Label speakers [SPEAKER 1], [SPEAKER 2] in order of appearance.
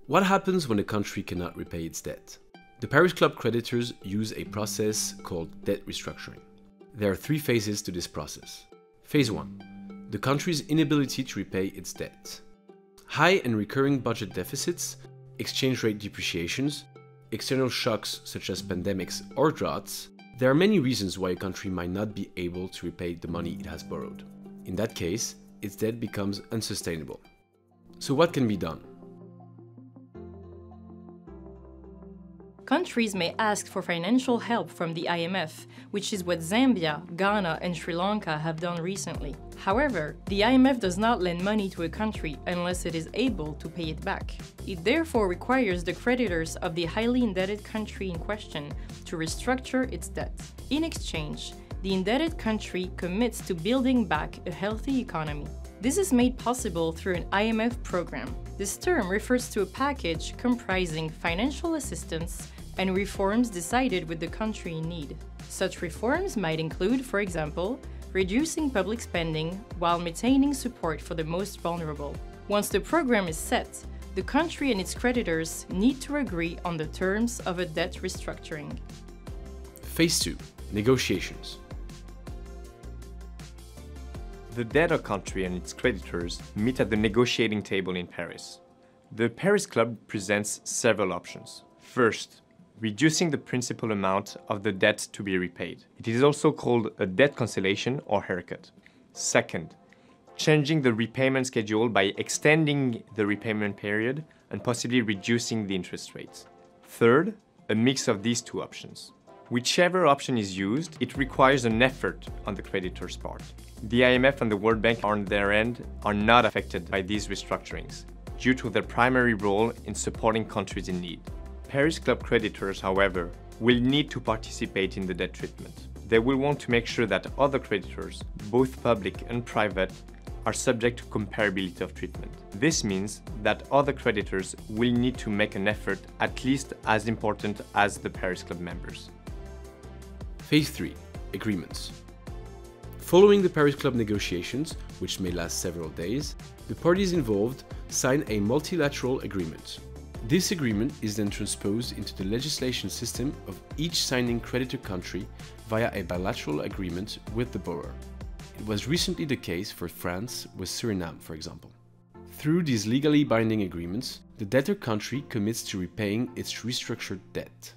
[SPEAKER 1] What happens when a country cannot repay its debt? The Paris Club creditors use a process called debt restructuring. There are 3 phases to this process. Phase 1. The country's inability to repay its debt. High and recurring budget deficits, exchange rate depreciations, external shocks such as pandemics or droughts. There are many reasons why a country might not be able to repay the money it has borrowed. In that case, its debt becomes unsustainable. So what can be done?
[SPEAKER 2] Countries may ask for financial help from the IMF, which is what Zambia, Ghana, and Sri Lanka have done recently. However, the IMF does not lend money to a country unless it is able to pay it back. It therefore requires the creditors of the highly indebted country in question to restructure its debt. In exchange, the indebted country commits to building back a healthy economy. This is made possible through an IMF program. This term refers to a package comprising financial assistance and reforms decided with the country in need. Such reforms might include, for example, reducing public spending while maintaining support for the most vulnerable. Once the program is set, the country and its creditors need to agree on the terms of a debt restructuring.
[SPEAKER 1] Phase 2. Negotiations.
[SPEAKER 3] The debtor country and its creditors meet at the negotiating table in Paris. The Paris Club presents several options. First, reducing the principal amount of the debt to be repaid. It is also called a debt cancellation or haircut. Second, changing the repayment schedule by extending the repayment period and possibly reducing the interest rates. Third, a mix of these 2 options. Whichever option is used, it requires an effort on the creditor's part. The IMF and the World Bank on their end are not affected by these restructurings, due to their primary role in supporting countries in need. Paris Club creditors, however, will need to participate in the debt treatment. They will want to make sure that other creditors, both public and private, are subject to comparability of treatment. This means that other creditors will need to make an effort at least as important as the Paris Club members.
[SPEAKER 1] Phase 3. Agreements. Following the Paris Club negotiations, which may last several days, the parties involved sign a multilateral agreement. This agreement is then transposed into the legislation system of each signing creditor country via a bilateral agreement with the borrower. It was recently the case for France with Suriname, for example. Through these legally binding agreements, the debtor country commits to repaying its restructured debt.